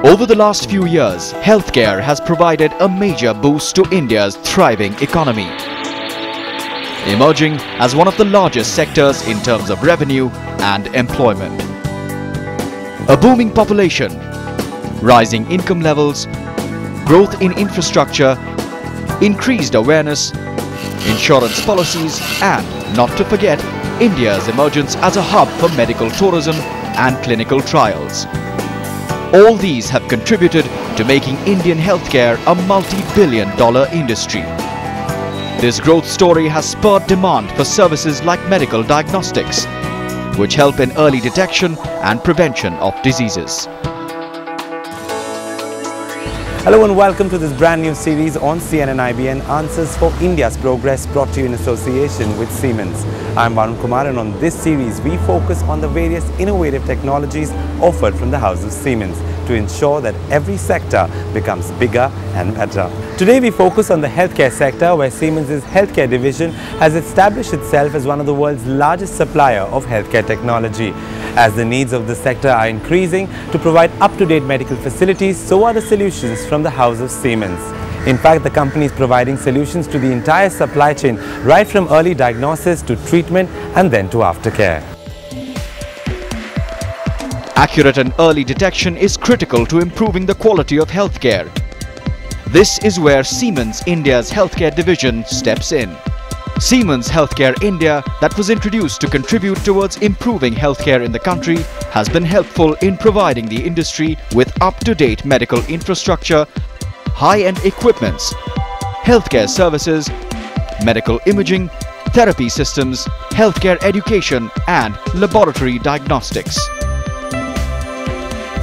Over the last few years, healthcare has provided a major boost to India's thriving economy, emerging as one of the largest sectors in terms of revenue and employment. A booming population, rising income levels, growth in infrastructure, increased awareness, insurance policies, and, not to forget, India's emergence as a hub for medical tourism and clinical trials. All these have contributed to making Indian healthcare a multi-billion-dollar industry. This growth story has spurred demand for services like medical diagnostics, which help in early detection and prevention of diseases. Hello and welcome to this brand new series on CNNIBN Answers for India's Progress, brought to you in association with Siemens. I'm Varun Kumar, and on this series we focus on the various innovative technologies offered from the house of Siemens to ensure that every sector becomes bigger and better. Today we focus on the healthcare sector, where Siemens' healthcare division has established itself as one of the world's largest supplier of healthcare technology. As the needs of the sector are increasing to provide up-to-date medical facilities, so are the solutions from the house of Siemens. In fact, the company is providing solutions to the entire supply chain, right from early diagnosis to treatment and then to aftercare. Accurate and early detection is critical to improving the quality of healthcare. This is where Siemens India's healthcare division steps in. Siemens Healthcare India, that was introduced to contribute towards improving healthcare in the country, has been helpful in providing the industry with up-to-date medical infrastructure, high-end equipments, healthcare services, medical imaging, therapy systems, healthcare education and laboratory diagnostics.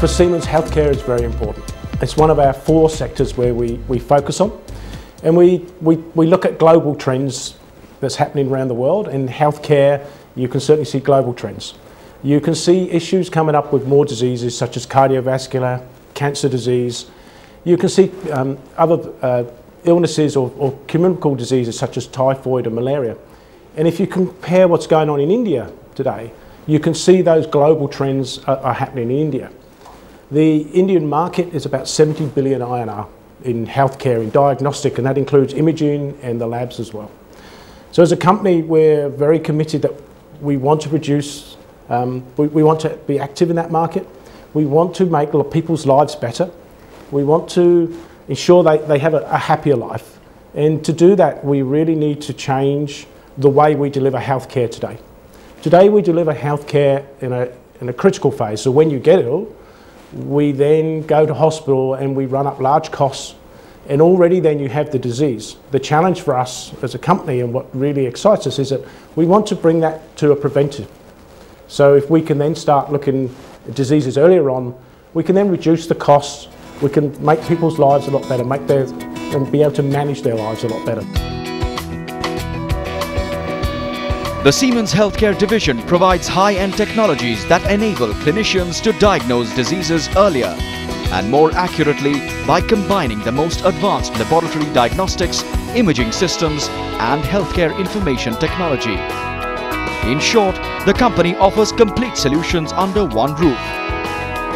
For Siemens, healthcare is very important. It's one of our 4 sectors where we focus on, and we look at global trends that's happening around the world. In healthcare, you can certainly see global trends. You can see issues coming up with more diseases such as cardiovascular, cancer disease. You can see other illnesses or communicable diseases such as typhoid and malaria. And if you compare what's going on in India today, you can see those global trends are happening in India. The Indian market is about 70 billion INR in healthcare, in diagnostic, and that includes imaging and the labs as well. So as a company, we're very committed that we want to produce, we want to be active in that market. We want to make people's lives better. We want to ensure they have a happier life. And to do that, we really need to change the way we deliver healthcare today. Today, we deliver healthcare in a critical phase. So when you get ill, we then go to hospital and we run up large costs, and already then you have the disease. The challenge for us as a company, and what really excites us, is that we want to bring that to a preventive. So if we can then start looking at diseases earlier on, we can then reduce the costs, we can make people's lives a lot better, and be able to manage their lives a lot better. The Siemens Healthcare Division provides high-end technologies that enable clinicians to diagnose diseases earlier and more accurately by combining the most advanced laboratory diagnostics, imaging systems and healthcare information technology. In short, the company offers complete solutions under one roof,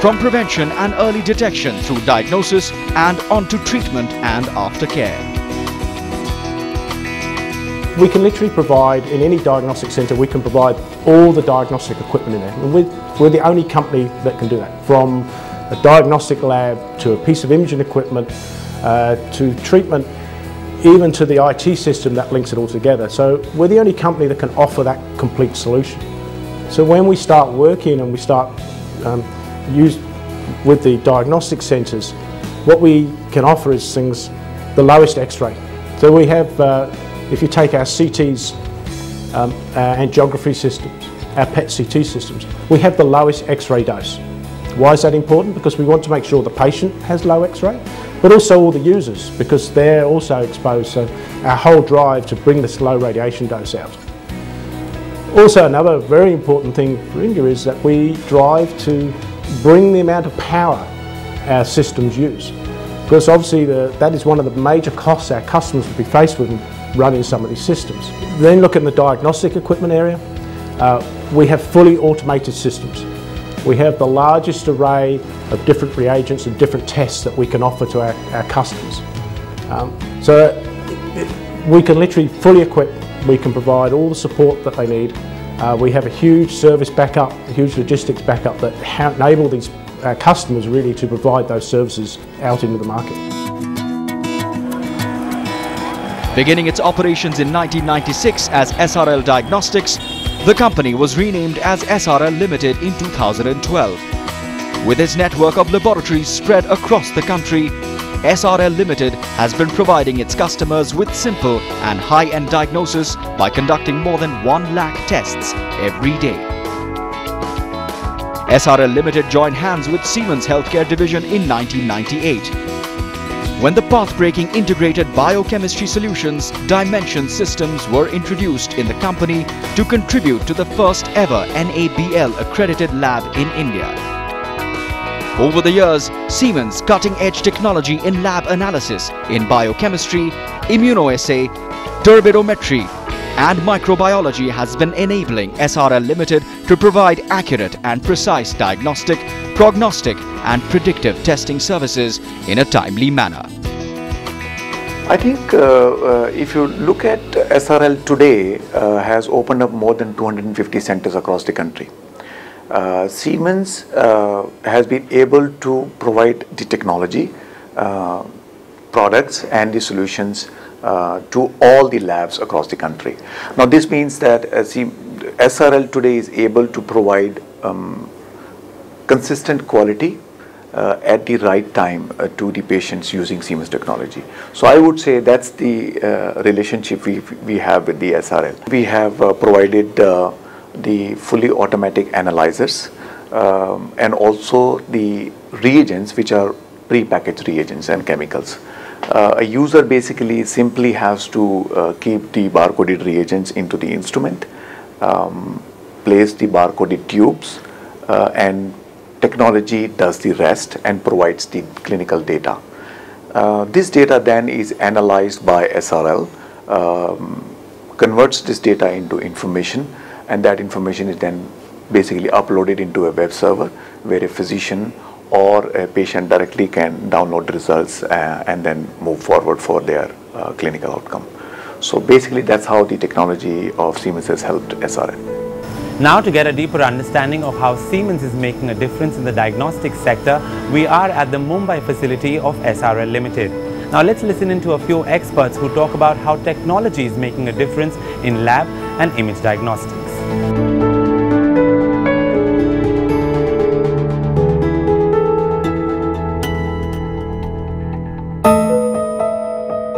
from prevention and early detection through diagnosis and on to treatment and aftercare. We can literally provide, in any diagnostic centre, we can provide all the diagnostic equipment in there. And we're the only company that can do that, from a diagnostic lab to a piece of imaging equipment to treatment, even to the IT system that links it all together. So we're the only company that can offer that complete solution. So when we start working and we start with the diagnostic centres, what we can offer is the lowest X-ray. So we have, if you take our CTs, our angiography systems, our PET CT systems, we have the lowest X-ray dose. Why is that important? Because we want to make sure the patient has low X-ray, but also all the users, because they're also exposed. So our whole drive to bring this low radiation dose out. Also, another very important thing for India is that we drive to bring the amount of power our systems use, because obviously that is one of the major costs our customers will be faced with running some of these systems. Then look at the diagnostic equipment area. We have fully automated systems. we have the largest array of different reagents and different tests that we can offer to our customers. We can literally fully equip, we can provide all the support that they need. We have a huge service backup, a huge logistics backup that enable these customers really to provide those services out into the market. Beginning its operations in 1996 as SRL Diagnostics, the company was renamed as SRL Limited in 2012. With its network of laboratories spread across the country, SRL Limited has been providing its customers with simple and high-end diagnosis by conducting more than 1 lakh tests every day. SRL Limited joined hands with Siemens Healthcare Division in 1998. When the path-breaking integrated biochemistry solutions Dimension systems were introduced in the company to contribute to the first ever NABL accredited lab in India. Over the years, Siemens' cutting-edge technology in lab analysis in biochemistry, immunoassay, turbidometry and microbiology has been enabling SRL Limited to provide accurate and precise diagnostic, prognostic and predictive testing services in a timely manner. I think if you look at SRL today, has opened up more than 250 centers across the country. Siemens has been able to provide the technology, products and the solutions to all the labs across the country. Now this means that SRL today is able to provide consistent quality at the right time to the patients using Siemens technology. So I would say that's the relationship we have with the SRL. We have provided the fully automatic analyzers and also the reagents, which are pre-packaged reagents and chemicals. A user basically simply has to keep the barcoded reagents into the instrument, place the barcoded tubes, and technology does the rest and provides the clinical data. This data then is analyzed by SRL, converts this data into information, and that information is then basically uploaded into a web server where a physician or a patient directly can download results and then move forward for their clinical outcome. So basically that's how the technology of Siemens has helped SRL. Now, to get a deeper understanding of how Siemens is making a difference in the diagnostics sector, we are at the Mumbai facility of SRL Limited. Now let's listen into a few experts who talk about how technology is making a difference in lab and image diagnostics.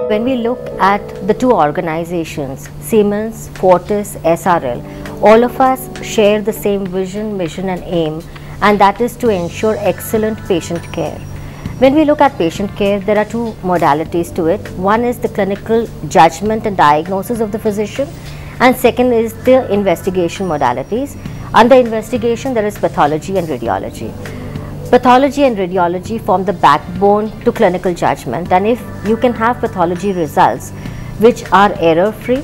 When we look at the two organizations, Siemens, Fortis, SRL, all of us share the same vision, mission and aim, and that is to ensure excellent patient care. When we look at patient care, there are two modalities to it. One is the clinical judgment and diagnosis of the physician, and second is the investigation modalities. Under investigation, there is pathology and radiology. Pathology and radiology form the backbone to clinical judgment, and if you can have pathology results which are error-free,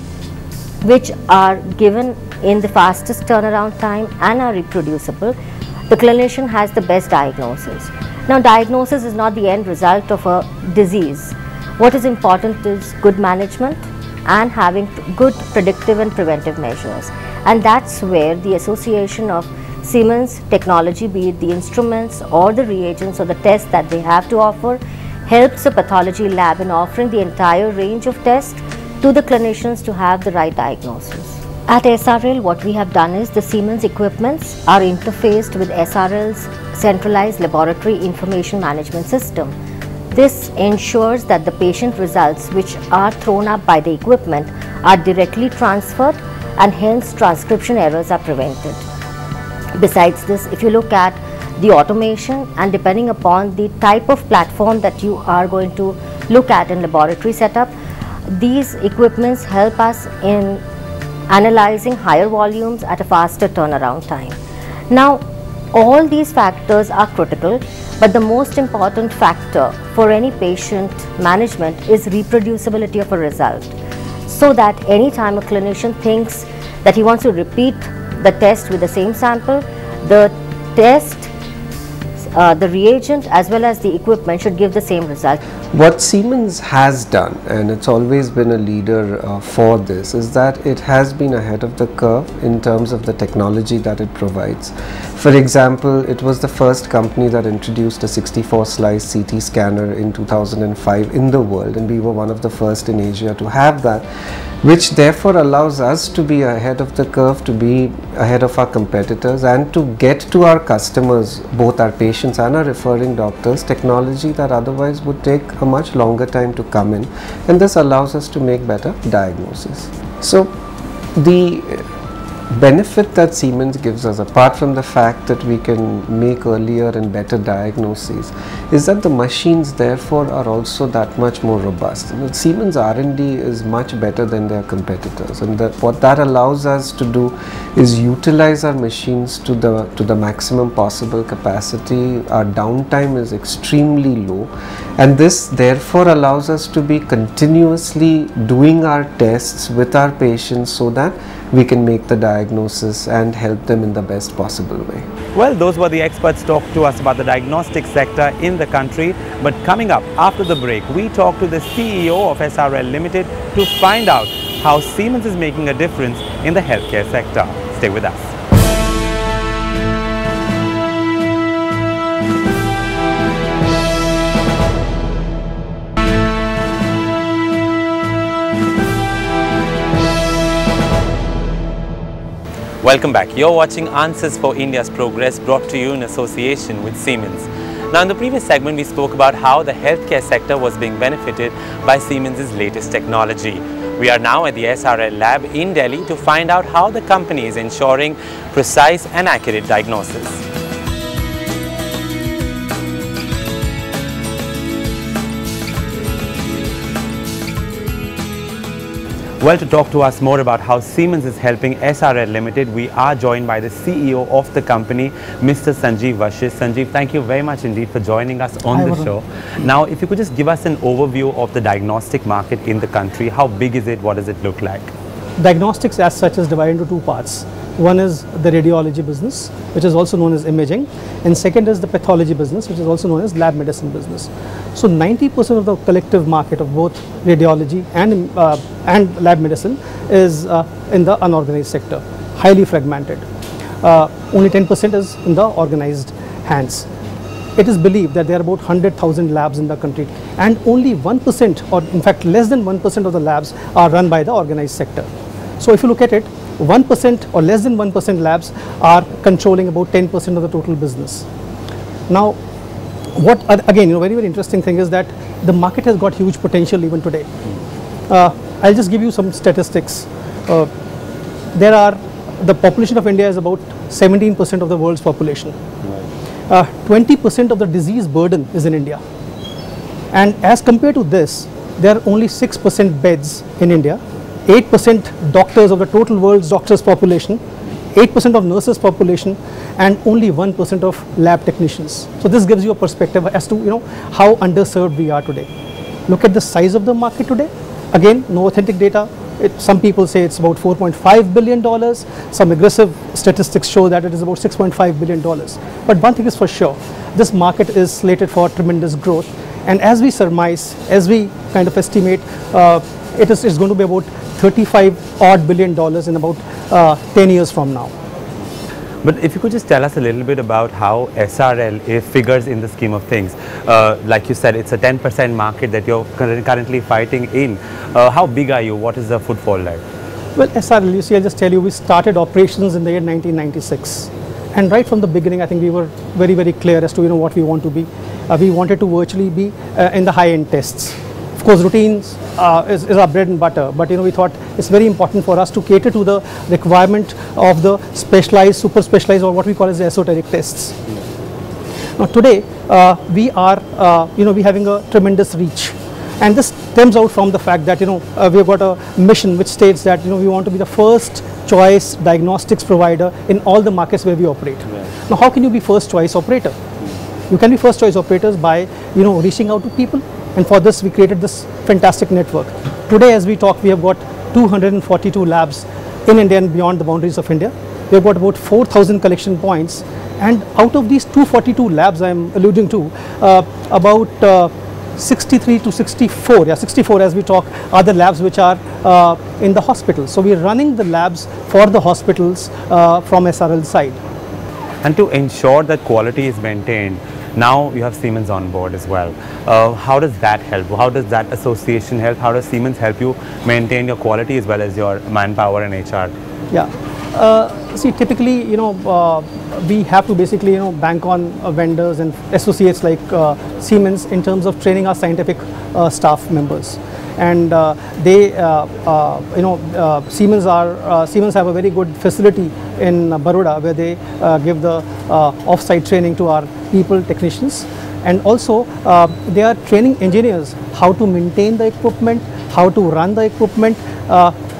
which are given in the fastest turnaround time and are reproducible, the clinician has the best diagnosis. Now, diagnosis is not the end result of a disease. What is important is good management and having good predictive and preventive measures. And that's where the association of Siemens technology, be it the instruments or the reagents or the tests that they have to offer, helps a pathology lab in offering the entire range of tests to the clinicians to have the right diagnosis. At SRL, what we have done is the Siemens equipments are interfaced with SRL's centralized laboratory information management system. This ensures that the patient results which are thrown up by the equipment are directly transferred, and hence transcription errors are prevented. Besides this, if you look at the automation, and depending upon the type of platform that you are going to look at in laboratory setup, these equipments help us in analyzing higher volumes at a faster turnaround time. Now, all these factors are critical, but the most important factor for any patient management is reproducibility of a result, so that anytime a clinician thinks that he wants to repeat the test with the same sample, the test, the reagent as well as the equipment should give the same result. What Siemens has done, and it's always been a leader for this, is that it has been ahead of the curve in terms of the technology that it provides. For example, it was the first company that introduced a 64-slice CT scanner in 2005 in the world, and we were one of the first in Asia to have that, which therefore allows us to be ahead of the curve, to be ahead of our competitors, and to get to our customers, both our patients and our referring doctors, technology that otherwise would take a much longer time to come in, and this allows us to make better diagnosis. So the benefit that Siemens gives us, apart from the fact that we can make earlier and better diagnoses, is that the machines therefore are also that much more robust. Siemens R&D is much better than their competitors, and what that allows us to do is utilize our machines to the maximum possible capacity. Our downtime is extremely low, and this therefore allows us to be continuously doing our tests with our patients so that we can make the diagnosis and help them in the best possible way. Well, those were the experts talk to us about the diagnostic sector in the country. But coming up after the break, we talk to the CEO of SRL Limited to find out how Siemens is making a difference in the healthcare sector. Stay with us. Welcome back. You're watching Answers for India's Progress, brought to you in association with Siemens. Now, in the previous segment, we spoke about how the healthcare sector was being benefited by Siemens' latest technology. We are now at the SRL lab in Delhi to find out how the company is ensuring precise and accurate diagnosis. Well, to talk to us more about how Siemens is helping SRL Limited, we are joined by the CEO of the company, Mr. Sanjeev Vashist. Sanjeev, thank you very much indeed for joining us on the show. Now, if you could just give us an overview of the diagnostic market in the country, how big is it, what does it look like? Diagnostics as such is divided into two parts. One is the radiology business, which is also known as imaging, and second is the pathology business, which is also known as lab medicine business. So 90% of the collective market of both radiology and lab medicine is in the unorganized sector, highly fragmented. Only 10% is in the organized hands. It is believed that there are about 100,000 labs in the country, and only 1%, or in fact less than 1% of the labs are run by the organized sector. So if you look at it, 1% or less than 1% labs are controlling about 10% of the total business. Now, what again, very, very interesting thing is that the market has got huge potential even today. I'll just give you some statistics. The population of India is about 17% of the world's population. 20% of the disease burden is in India. And as compared to this, there are only 6% beds in India, 8% doctors of the total world's doctors population, 8% of nurses population, and only 1% of lab technicians. So this gives you a perspective as to how underserved we are today. Look at the size of the market today. Again, no authentic data. Some people say it's about $4.5 billion. Some aggressive statistics show that it is about $6.5 billion. But one thing is for sure, this market is slated for tremendous growth. And as we surmise, as we kind of estimate, it's going to be about $35 odd billion in about 10 years from now. But if you could just tell us a little bit about how SRL figures in the scheme of things. Like you said, it's a 10% market that you're currently fighting in. How big are you? What is the footfall like? Well, SRL, you see, I'll just tell you, we started operations in the year 1996. And right from the beginning, I think we were very, very clear as to what we want to be. We wanted to virtually be in the high-end tests. Of course, routines is our bread and butter, but we thought it's very important for us to cater to the requirement of the specialized, super specialized, or what we call as the esoteric tests. Now today, we are we having a tremendous reach, and this stems out from the fact that we have got a mission which states that we want to be the first choice diagnostics provider in all the markets where we operate. Right. Now, how can you be first choice operator? You can be first choice operators by reaching out to people. And for this, we created this fantastic network. Today, as we talk, we have got 242 labs in India and beyond the boundaries of India. we've got about 4,000 collection points, and out of these 242 labs I'm alluding to, about 63 to 64, 64 as we talk, are the labs which are in the hospital. So we're running the labs for the hospitals from SRL side. And to ensure that quality is maintained, now you have Siemens on board as well. How does that help? How does that association help? How does Siemens help you maintain your quality as well as your manpower and HR? Yeah. See, typically, we have to basically, bank on vendors and associates like Siemens in terms of training our scientific staff members. And Siemens have a very good facility in Baroda where they give the off-site training to our people, technicians, and also they are training engineers how to maintain the equipment, how to run the equipment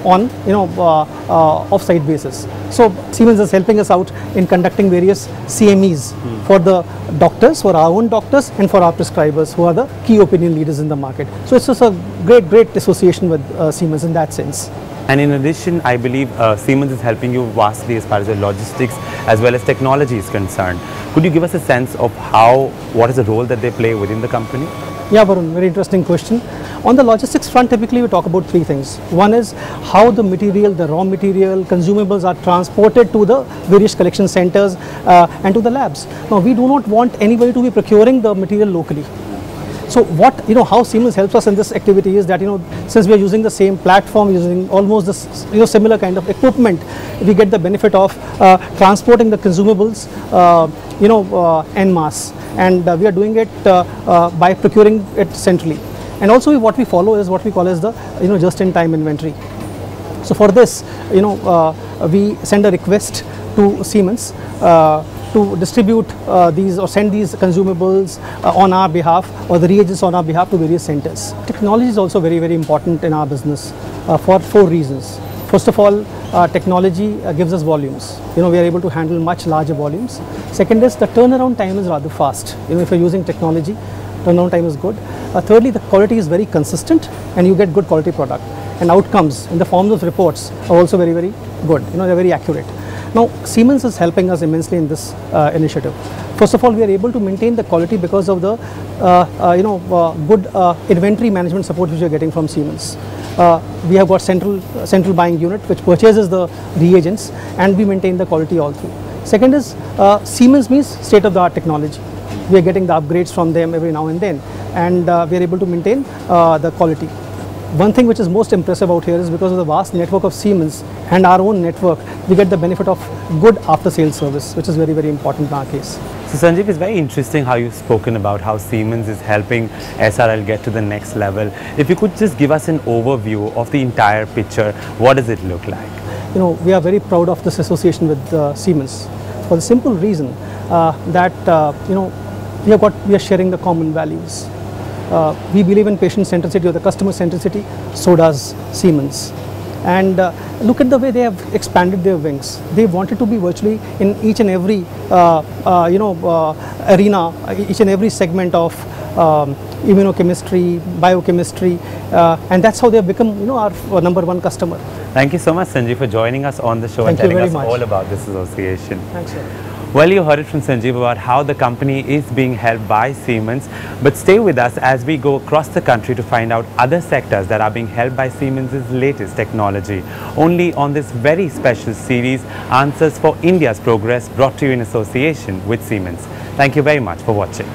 on off-site basis. So Siemens is helping us out in conducting various CMEs for the doctors, for our own doctors, and for our prescribers who are the key opinion leaders in the market. So it's just a great association with Siemens in that sense. And in addition, I believe Siemens is helping you vastly as far as your logistics as well as technology is concerned. Could you give us a sense of what is the role that they play within the company? Yeah, Varun, very interesting question. On the logistics front, typically we talk about three things. One is how the material, the raw material, consumables are transported to the various collection centers and to the labs. Now, we do not want anybody to be procuring the material locally. So how Siemens helps us in this activity is that, since we are using the same platform, using almost the similar kind of equipment, we get the benefit of transporting the consumables, en masse. And we are doing it by procuring it centrally. And also what we follow is what we call as the just-in-time inventory. So for this, we send a request to Siemens to distribute these or send these consumables on our behalf or the reagents on our behalf to various centers. Technology is also very important in our business for 4 reasons. First of all, technology gives us volumes. We are able to handle much larger volumes. Second is the turnaround time is rather fast. If you're using technology, turnaround time is good. Thirdly, the quality is very consistent and you get good quality product. And outcomes in the forms of reports are also very good. They're very accurate. Now, Siemens is helping us immensely in this initiative. First of all, we are able to maintain the quality because of the good inventory management support which we are getting from Siemens. We have got central buying unit which purchases the reagents, and we maintain the quality all through. Second is Siemens means state-of-the-art technology. We are getting the upgrades from them every now and then, and we are able to maintain the quality. One thing which is most impressive out here is because of the vast network of Siemens and our own network, we get the benefit of good after-sales service, which is very important in our case. So Sanjeev, it's very interesting how you've spoken about how Siemens is helping SRL get to the next level. If you could just give us an overview of the entire picture, what does it look like? We are very proud of this association with Siemens for the simple reason that we are sharing the common values. We believe in patient centricity or the customer centricity, so does Siemens. And look at the way they have expanded their wings. They wanted to be virtually in each and every arena, each and every segment of immunochemistry, biochemistry, and that's how they have become our #1 customer. Thank you so much, Sanjeev, for joining us on the show and telling us all about this association. Thanks, sir. Well, you heard it from Sanjeev about how the company is being helped by Siemens, but stay with us as we go across the country to find out other sectors that are being helped by Siemens' latest technology. Only on this very special series, Answers for India's Progress, brought to you in association with Siemens. Thank you very much for watching.